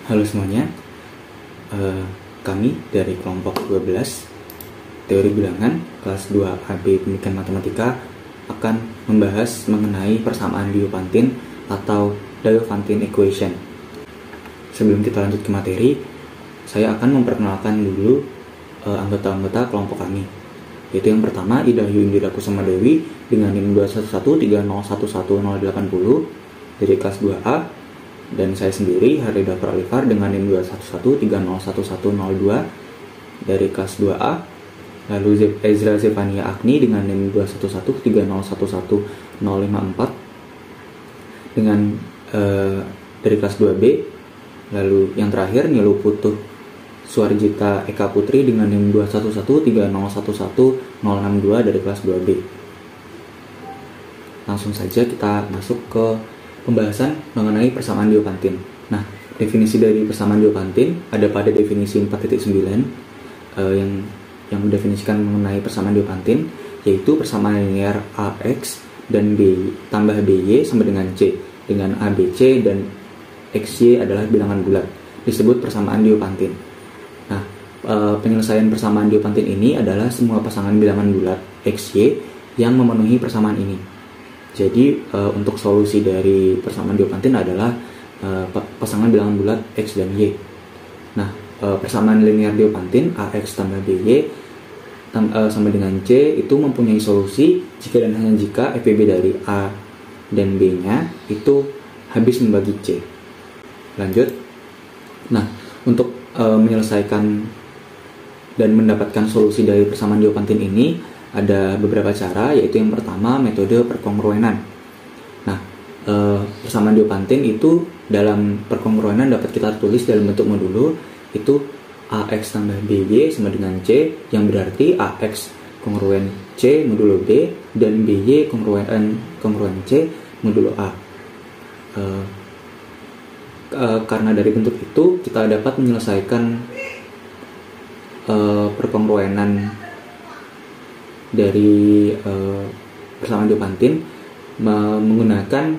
Halo semuanya, kami dari kelompok 12 Teori Bilangan kelas 2 AB Pendidikan Matematika akan membahas mengenai persamaan Diophantine atau Diophantine Equation. Sebelum kita lanjut ke materi, saya akan memperkenalkan dulu anggota-anggota kelompok kami, yaitu yang pertama Idayu Indira Kusuma Dewi dengan NIM 211301080 dari kelas 2A, dan saya sendiri Harida Pralifar dengan NIM 211301102 dari kelas 2A. Lalu Ezra Zevania Agni dengan NIM 21130111054 dengan dari kelas 2B. Lalu yang terakhir Nilu Putuh Suarjita Eka Putri dengan NIM 21130111062 dari kelas 2B. Langsung saja kita masuk ke pembahasan mengenai persamaan Diophantine. Nah, definisi dari persamaan Diophantine ada pada definisi 4.9 yang mendefinisikan mengenai persamaan Diophantine, yaitu persamaan linear AX dan B tambah BY sama dengan C, dengan ABC dan XY adalah bilangan bulat, disebut persamaan Diophantine. Nah, penyelesaian persamaan Diophantine ini adalah semua pasangan bilangan bulat XY yang memenuhi persamaan ini. Jadi untuk solusi dari persamaan Diophantine adalah pasangan bilangan bulat X dan Y. Nah, persamaan linear Diophantine AX tambah BY sama dengan C itu mempunyai solusi jika dan hanya jika FBB dari A dan B-nya itu habis membagi C. Lanjut. Nah, untuk menyelesaikan dan mendapatkan solusi dari persamaan Diophantine ini ada beberapa cara, yaitu yang pertama metode perkongruenan. Nah, persamaan Diophantine itu dalam perkongruenan dapat kita tulis dalam bentuk modulo, itu AX tambah BY sama dengan C, yang berarti AX kongruen C modulo B dan BY kongruen C modulo A. Karena dari bentuk itu kita dapat menyelesaikan perkongruenan dari persamaan Diophantine menggunakan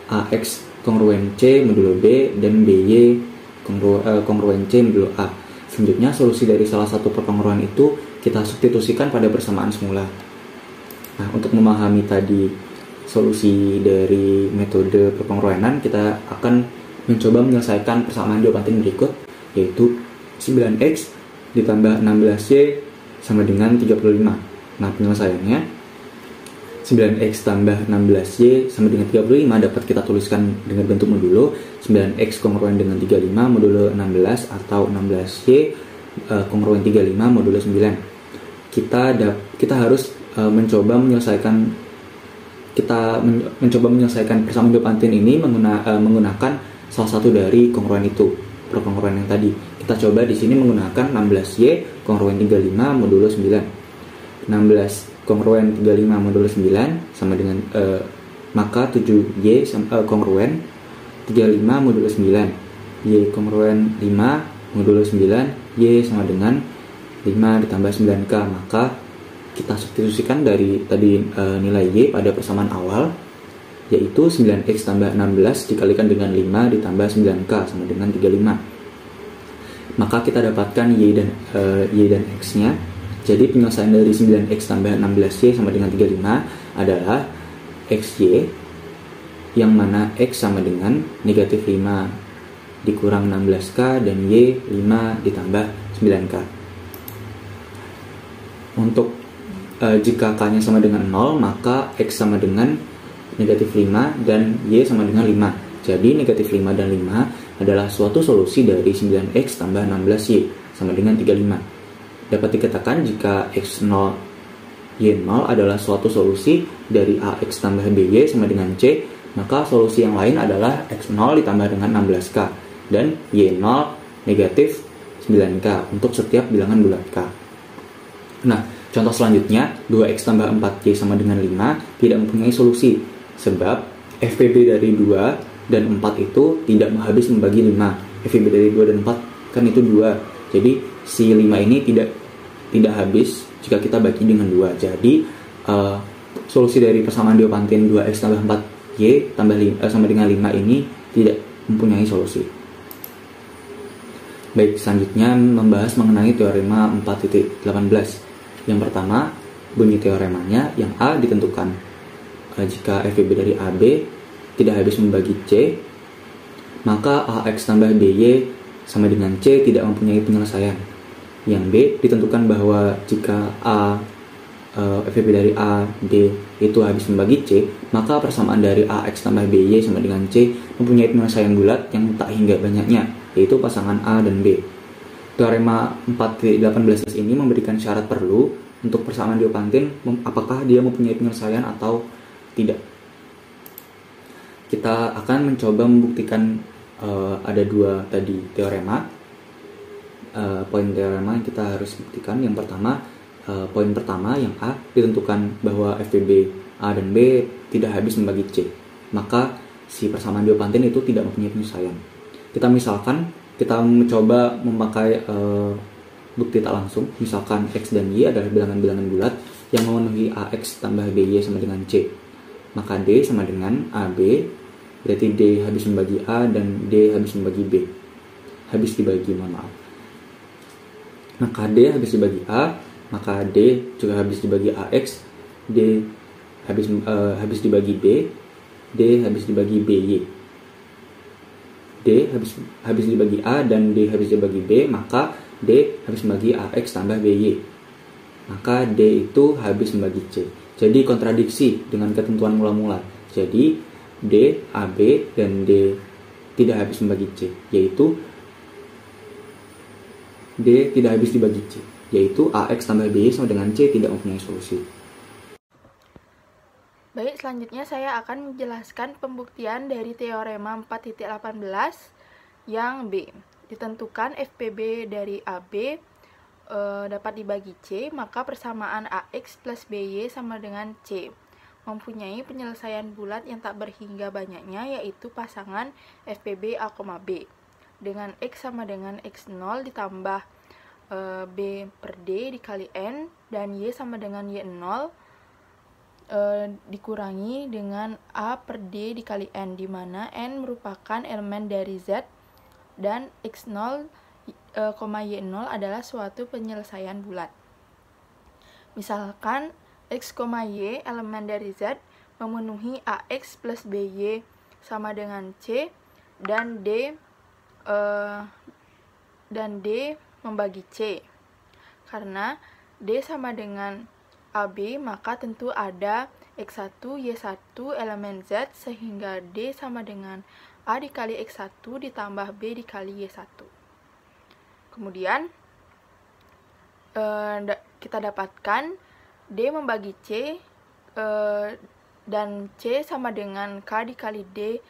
AX kongruen C modulo B dan BY kongruen C modulo A. Selanjutnya solusi dari salah satu perkongruan itu kita substitusikan pada persamaan semula. Nah, untuk memahami tadi solusi dari metode perkongruenan, kita akan mencoba menyelesaikan persamaan Diophantine berikut, yaitu 9X ditambah 16Y sama dengan 35. Nah, penyelesaiannya 9X tambah 16Y sama dengan 35 dapat kita tuliskan dengan bentuk modulo 9X kongruen dengan 35 modulo 16 atau 16Y kongruen 35 modulo 9. Kita harus mencoba menyelesaikan persamaan Diophantine ini menggunakan salah satu dari kongruen itu, perkongruan yang tadi. Kita coba di sini menggunakan 16Y kongruen 35 modulo 9. 16 kongruen 35 modulo 9 sama dengan maka 7Y kongruen 35 modulo 9, Y kongruen 5 modulo 9, Y sama dengan 5 ditambah 9K. Maka kita substitusikan dari tadi nilai Y pada persamaan awal, yaitu 9X tambah 16 dikalikan dengan 5 ditambah 9K sama dengan 35. Maka kita dapatkan Y dan X nya. Jadi penyelesaian dari 9X tambah 16Y sama dengan 35 adalah XY, yang mana X sama dengan negatif 5 dikurang 16K dan Y 5 ditambah 9K. Untuk jika K nya sama dengan 0, maka X sama dengan negatif 5 dan Y sama dengan 5. Jadi negatif 5 dan 5 adalah suatu solusi dari 9X tambah 16Y sama dengan 35. Dapat dikatakan jika X0 Y0 adalah suatu solusi dari AX tambah BY sama dengan C, maka solusi yang lain adalah X0 ditambah dengan 16K dan Y0 negatif 9K untuk setiap bilangan bulat K. Nah, contoh selanjutnya 2X tambah 4Y sama dengan 5 tidak mempunyai solusi, sebab FBB dari 2 dan 4 itu tidak habis membagi 5. FBB dari 2 dan 4 kan itu 2, jadi si 5 ini tidak habis jika kita bagi dengan 2. Jadi solusi dari persamaan Diophantine 2X tambah 4Y sama dengan 5 ini tidak mempunyai solusi. Baik, selanjutnya membahas mengenai teorema 4.18. Yang pertama, bunyi teoremanya yang A ditentukan jika FBB dari AB tidak habis membagi C, maka AX tambah BY sama dengan C tidak mempunyai penyelesaian. Yang B ditentukan bahwa jika FBB dari A, D itu habis membagi C, maka persamaan dari AX tambah BY sama dengan C mempunyai penyelesaian bulat yang tak hingga banyaknya, yaitu pasangan A dan B. Teorema 4.18 ini memberikan syarat perlu untuk persamaan Diopantin, apakah dia mempunyai penyelesaian atau tidak. Kita akan mencoba membuktikan ada dua tadi teorema. Poin teorema yang kita harus buktikan. Yang pertama, poin pertama yang A ditentukan bahwa FBB A dan B tidak habis membagi C, maka si persamaan Diopantin itu tidak mempunyai penyelesaian. Kita mencoba memakai bukti tak langsung. Misalkan X dan Y adalah bilangan-bilangan bulat yang memenuhi AX tambah BY sama dengan C, maka D sama dengan AB, berarti D habis membagi A dan D habis membagi B. Maka D habis dibagi A, maka D juga habis dibagi AX, D habis dibagi B, D habis dibagi BY. D habis dibagi A dan D habis dibagi B, maka D habis membagi AX tambah BY. Maka D itu habis membagi C. Jadi kontradiksi dengan ketentuan mula-mula. Jadi D, AB, dan D tidak habis membagi C, yaitu D tidak habis dibagi C, yaitu AX tambah BY sama dengan C tidak mempunyai solusi. Baik, selanjutnya saya akan menjelaskan pembuktian dari teorema 4.18 yang B. Ditentukan FBB dari AB dapat dibagi C, maka persamaan AX plus BY sama dengan C. Mempunyai penyelesaian bulat yang tak berhingga banyaknya, yaitu pasangan FBB A, B. Dengan X sama dengan X0 ditambah B per D dikali N, dan Y sama dengan Y0 dikurangi dengan A per D dikali N, di mana N merupakan elemen dari Z dan X0, Y0 adalah suatu penyelesaian bulat. Misalkan X, Y elemen dari Z memenuhi AX plus BY sama dengan C, dan D membagi C. Karena D sama dengan AB, maka tentu ada X1, Y1 elemen Z, sehingga D sama dengan A dikali X1 ditambah B dikali Y1. Kemudian kita dapatkan D membagi C, dan C sama dengan K dikali D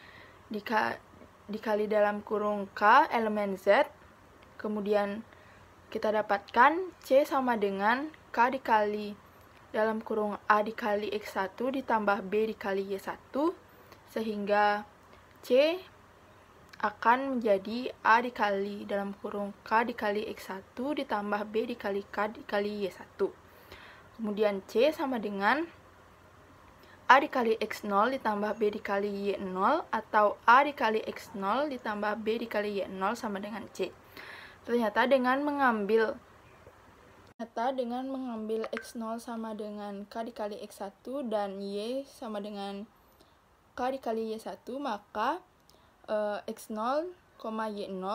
dikali dalam kurung K elemen Z. Kemudian kita dapatkan C sama dengan K dikali dalam kurung A dikali X1 ditambah B dikali Y1, sehingga C akan menjadi A dikali dalam kurung K dikali X1 ditambah B dikali K dikali Y1. Kemudian C sama dengan A dikali X0 ditambah B dikali Y0, atau A dikali X0 ditambah B dikali Y0 sama dengan C. Ternyata dengan mengambil X0 sama dengan K dikali X1 dan Y sama dengan K dikali Y1, maka X0, Y0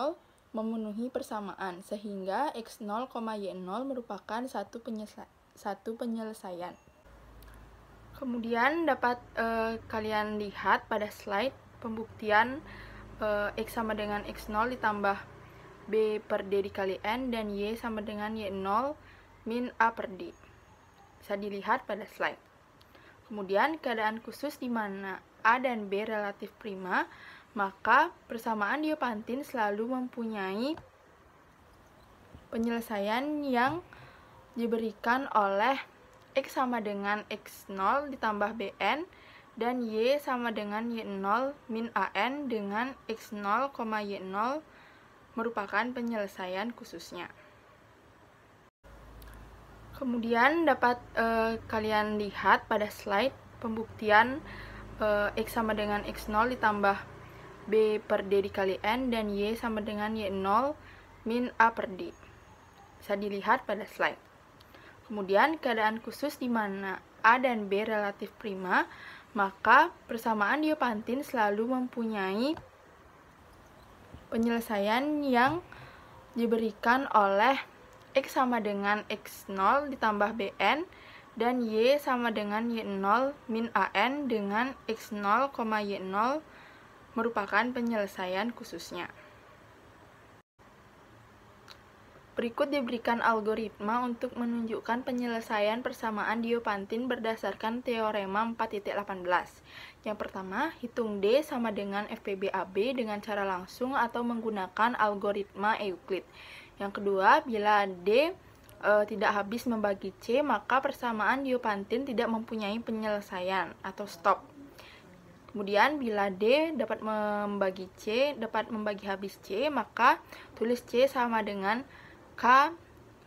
memenuhi persamaan, sehingga X0, Y0 merupakan satu penyelesaian. Kemudian dapat kalian lihat pada slide pembuktian X sama dengan X0 ditambah B per D dikali N, dan Y sama dengan Y0 min A per D. Bisa dilihat pada slide. Kemudian keadaan khusus di mana A dan B relatif prima, maka persamaan Diopantin selalu mempunyai penyelesaian yang diberikan oleh X sama dengan X0 ditambah Bn, dan Y sama dengan Y0 min An, dengan X0, Y0 merupakan penyelesaian khususnya. Kemudian dapat kalian lihat pada slide pembuktian X sama dengan X0 ditambah B per D dikali N, dan Y sama dengan Y0 min A per D. Bisa dilihat pada slide. Kemudian keadaan khusus di mana A dan B relatif prima, maka persamaan Diopantin selalu mempunyai penyelesaian yang diberikan oleh X sama dengan X0 ditambah Bn dan Y sama dengan Y0 min An dengan X0, Y0 merupakan penyelesaian khususnya. Berikut diberikan algoritma untuk menunjukkan penyelesaian persamaan Diopantin berdasarkan teorema 4.18. Yang pertama, hitung D sama dengan FPB AB dengan cara langsung atau menggunakan algoritma Euclid. Yang kedua, bila D tidak habis membagi C, maka persamaan Diopantin tidak mempunyai penyelesaian atau stop. Kemudian bila D dapat membagi habis C, maka tulis C sama dengan K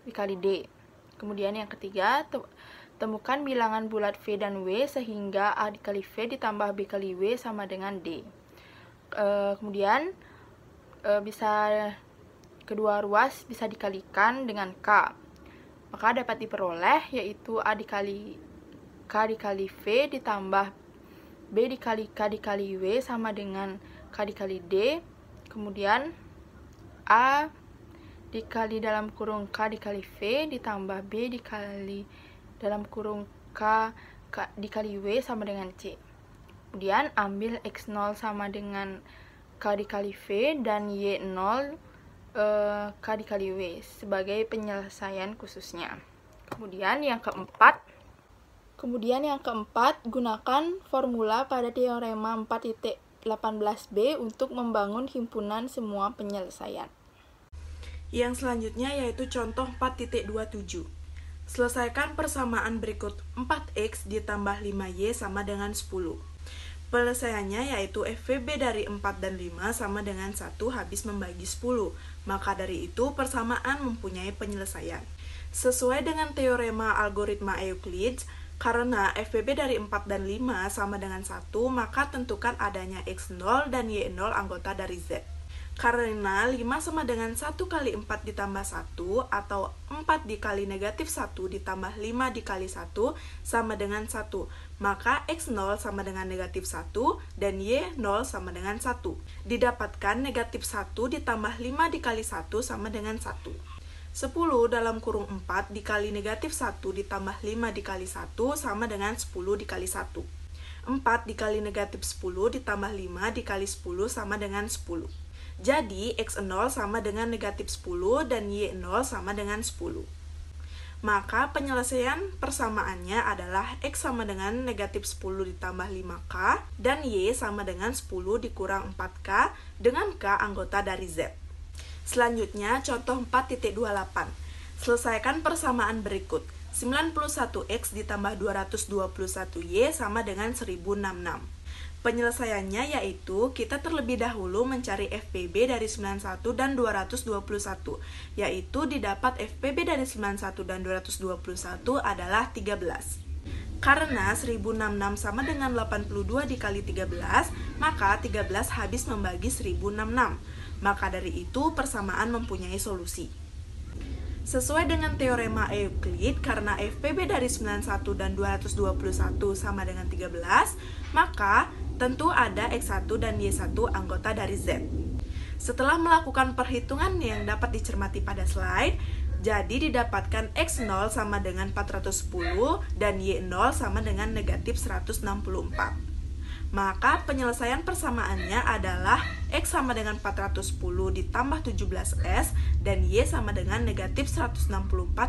dikali D. Kemudian yang ketiga, temukan bilangan bulat V dan W sehingga A dikali V ditambah B kali W sama dengan D. Kemudian kedua ruas bisa dikalikan dengan K. Maka dapat diperoleh yaitu A dikali K dikali V ditambah B dikali K dikali W sama dengan K dikali D. Kemudian A dikali dalam kurung K dikali V ditambah B dikali dalam kurung K dikali W sama dengan C. Kemudian ambil X0 sama dengan K dikali V dan Y0 K dikali W sebagai penyelesaian khususnya. Kemudian yang keempat, gunakan formula pada teorema 4.18b untuk membangun himpunan semua penyelesaian. Yang selanjutnya yaitu contoh 4.27. Selesaikan persamaan berikut 4x ditambah 5y sama dengan 10. Penyelesaiannya yaitu FVB dari 4 dan 5 sama dengan 1 habis membagi 10. Maka dari itu persamaan mempunyai penyelesaian. Sesuai dengan teorema algoritma Euclid, karena FVB dari 4 dan 5 sama dengan 1, maka tentukan adanya X0 dan Y0 anggota dari Z. Karena 5 sama dengan 1 kali 4 ditambah 1 atau 4 dikali negatif 1 ditambah 5 dikali 1 sama dengan 1, maka X0 sama dengan negatif 1 dan Y0 sama dengan 1. Didapatkan negatif 1 ditambah 5 dikali 1 sama dengan 1. 10 dalam kurung 4 dikali negatif 1 ditambah 5 dikali 1 sama dengan 10 dikali 1. 4 dikali negatif 10 ditambah 5 dikali 10 sama dengan 10. Jadi, X0 sama dengan negatif 10 dan Y0 sama dengan 10. Maka penyelesaian persamaannya adalah X sama dengan negatif 10 ditambah 5K dan Y sama dengan 10 dikurang 4K dengan K anggota dari Z. Selanjutnya, contoh 4.28. Selesaikan persamaan berikut. 91X ditambah 221Y sama dengan 1066. Penyelesaiannya yaitu kita terlebih dahulu mencari FPB dari 91 dan 221, yaitu didapat FPB dari 91 dan 221 adalah 13. Karena 1066 sama dengan 82 dikali 13, maka 13 habis membagi 1066. Maka dari itu persamaan mempunyai solusi. Sesuai dengan teorema Euclid, karena FPB dari 91 dan 221 sama dengan 13, maka tentu ada X1 dan Y1 anggota dari Z. Setelah melakukan perhitungan yang dapat dicermati pada slide, jadi didapatkan X0 sama dengan 410 dan Y0 sama dengan negatif 164. Maka penyelesaian persamaannya adalah X sama dengan 410 ditambah 17S dan Y sama dengan negatif 164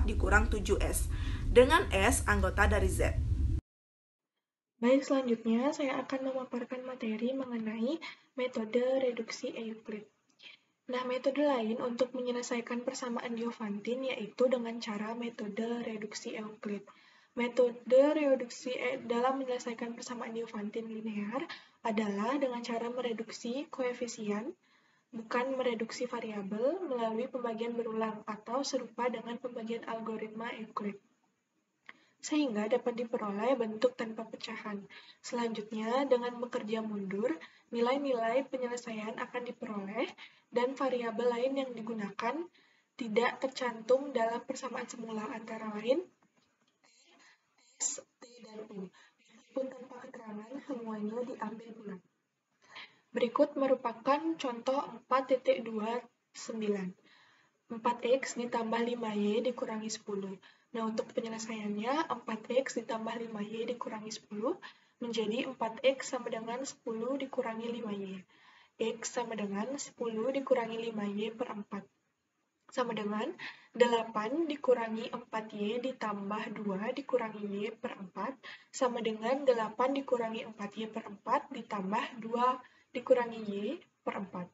dikurang 7S dengan S anggota dari Z. Baik, selanjutnya saya akan memaparkan materi mengenai metode reduksi Euclid. Nah, metode lain untuk menyelesaikan persamaan Diopantin yaitu dengan cara metode reduksi Euclid. Metode reduksi dalam menyelesaikan persamaan Diopantin linear adalah dengan cara mereduksi koefisien, bukan mereduksi variabel, melalui pembagian berulang atau serupa dengan pembagian algoritma Euclid. sehingga dapat diperoleh bentuk tanpa pecahan. Selanjutnya, dengan bekerja mundur, nilai-nilai penyelesaian akan diperoleh dan variabel lain yang digunakan tidak tercantum dalam persamaan semula, antara lain S, T, dan U. Meskipun tanpa keterangan, semuanya diambil bulat. Berikut merupakan contoh 4.29. 4x ditambah 5y dikurangi 10. Nah, untuk penyelesaiannya, 4x ditambah 5y dikurangi 10 menjadi 4x sama dengan 10 dikurangi 5y. X sama dengan 10 dikurangi 5y per 4. Sama dengan 8 dikurangi 4y ditambah 2 dikurangi y per 4 sama dengan 8 dikurangi 4y per 4 ditambah 2 dikurangi y per 4.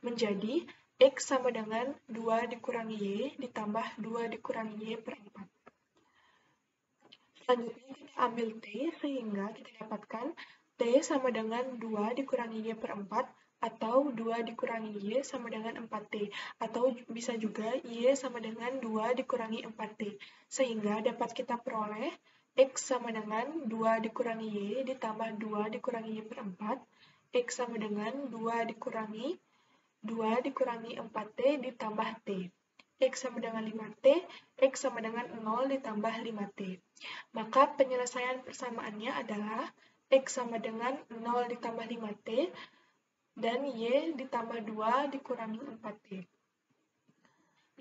Menjadi X sama dengan 2 dikurangi Y ditambah 2 dikurangi Y per 4. Selanjutnya kita ambil T sehingga kita dapatkan T sama dengan 2 dikurangi Y per 4 atau 2 dikurangi Y sama dengan 4T. Atau bisa juga Y sama dengan 2 dikurangi 4T. Sehingga dapat kita peroleh X sama dengan 2 dikurangi Y ditambah 2 dikurangi Y per 4. X sama dengan 2 dikurangi 2 dikurangi 4T ditambah T. X sama dengan 5T, X sama dengan 0 ditambah 5T. Maka penyelesaian persamaannya adalah X sama dengan 0 ditambah 5T dan Y ditambah 2 dikurangi 4T.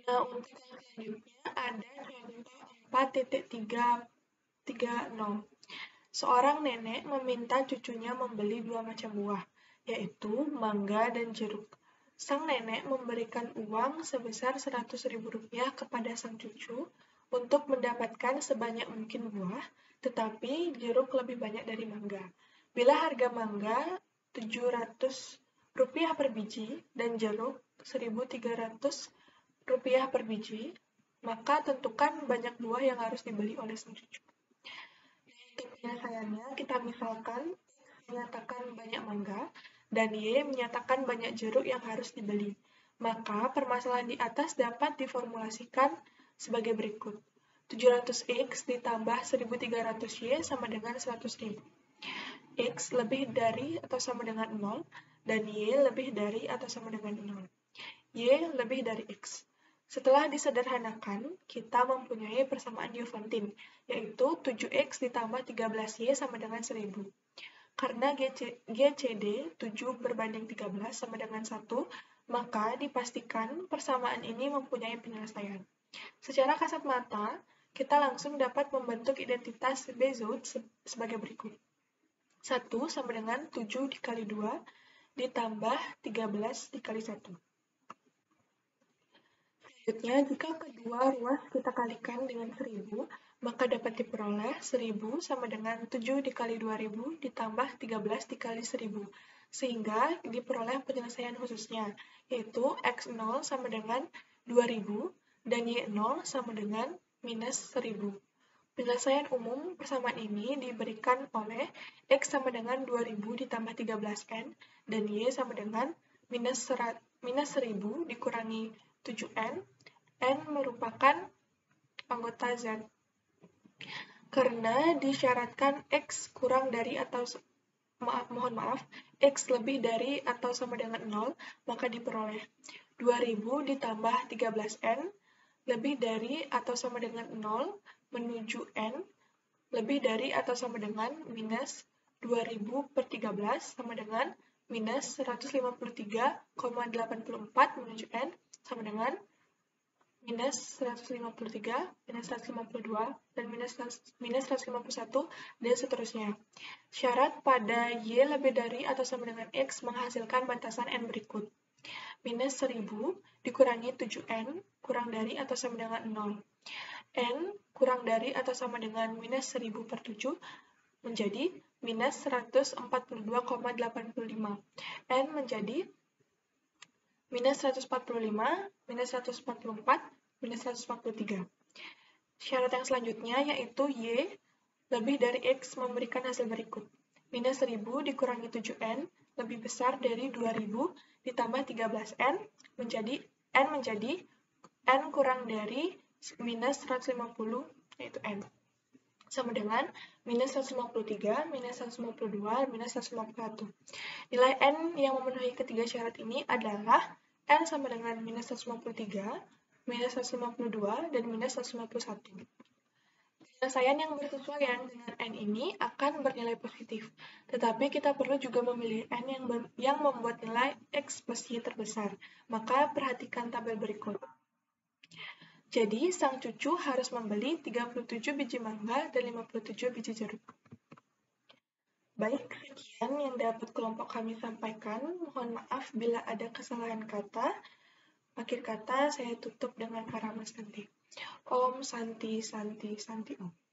Nah, untuk yang selanjutnya ada contoh 4.30. Seorang nenek meminta cucunya membeli 2 macam buah, yaitu mangga dan jeruk. Sang nenek memberikan uang sebesar Rp100.000 kepada sang cucu untuk mendapatkan sebanyak mungkin buah, tetapi jeruk lebih banyak dari mangga. Bila harga mangga Rp700 per biji dan jeruk Rp1.300 per biji, maka tentukan banyak buah yang harus dibeli oleh sang cucu. Untuk penyelesaiannya, kita misalkan menyatakan banyak mangga, dan Y menyatakan banyak jeruk yang harus dibeli. Maka permasalahan di atas dapat diformulasikan sebagai berikut. 700X ditambah 1.300Y sama dengan 100.000. X lebih dari atau sama dengan 0, dan Y lebih dari atau sama dengan 0. Y lebih dari X. Setelah disederhanakan, kita mempunyai persamaan Diophantine, yaitu 7X ditambah 13Y sama dengan 1000. Karena GCD 7 berbanding 13 sama dengan 1, maka dipastikan persamaan ini mempunyai penyelesaian. Secara kasat mata, kita langsung dapat membentuk identitas Bezout sebagai berikut. 1 sama dengan 7 dikali 2 ditambah 13 dikali 1. Selanjutnya, jika kedua ruas kita kalikan dengan 1000, maka dapat diperoleh 1000 sama dengan 7 dikali 2000 ditambah 13 dikali 1000, sehingga diperoleh penyelesaian khususnya, yaitu X0 sama dengan 2000 dan Y0 sama dengan minus 1000. Penyelesaian umum persamaan ini diberikan oleh X sama dengan 2000 ditambah 13N dan Y sama dengan minus 1000 dikurangi 7N. N merupakan anggota Z. Karena disyaratkan X kurang dari atau X lebih dari atau sama dengan 0, maka diperoleh 2000 ditambah 13N lebih dari atau sama dengan 0 menuju N lebih dari atau sama dengan minus 2000 per 13 sama dengan minus 153,84 menuju N sama dengan minus 153, minus 152, dan minus 151, dan seterusnya. Syarat pada Y lebih dari atau sama dengan X menghasilkan batasan N berikut. Minus 1000 dikurangi 7N kurang dari atau sama dengan 0. N kurang dari atau sama dengan minus 1000 per 7 menjadi minus 142,85. N menjadi minus 145, minus 144, minus 143. Syarat yang selanjutnya yaitu Y lebih dari X memberikan hasil berikut. Minus 1000 dikurangi 7N lebih besar dari 2000 ditambah 13N menjadi N kurang dari minus 150 yaitu N. sama dengan minus 153, minus 152, minus 151. Nilai N yang memenuhi ketiga syarat ini adalah N sama dengan minus 153, minus 152, dan minus 151. Penyelesaian yang bersesuaian dengan N ini akan bernilai positif, tetapi kita perlu juga memilih N yang membuat nilai X plus Y terbesar. Maka perhatikan tabel berikut. Jadi, sang cucu harus membeli 37 biji mangga dan 57 biji jeruk. Baik, sekian yang dapat kelompok kami sampaikan. Mohon maaf bila ada kesalahan kata. Akhir kata, saya tutup dengan para Mas Santi. Om Santi Santi Santi Om.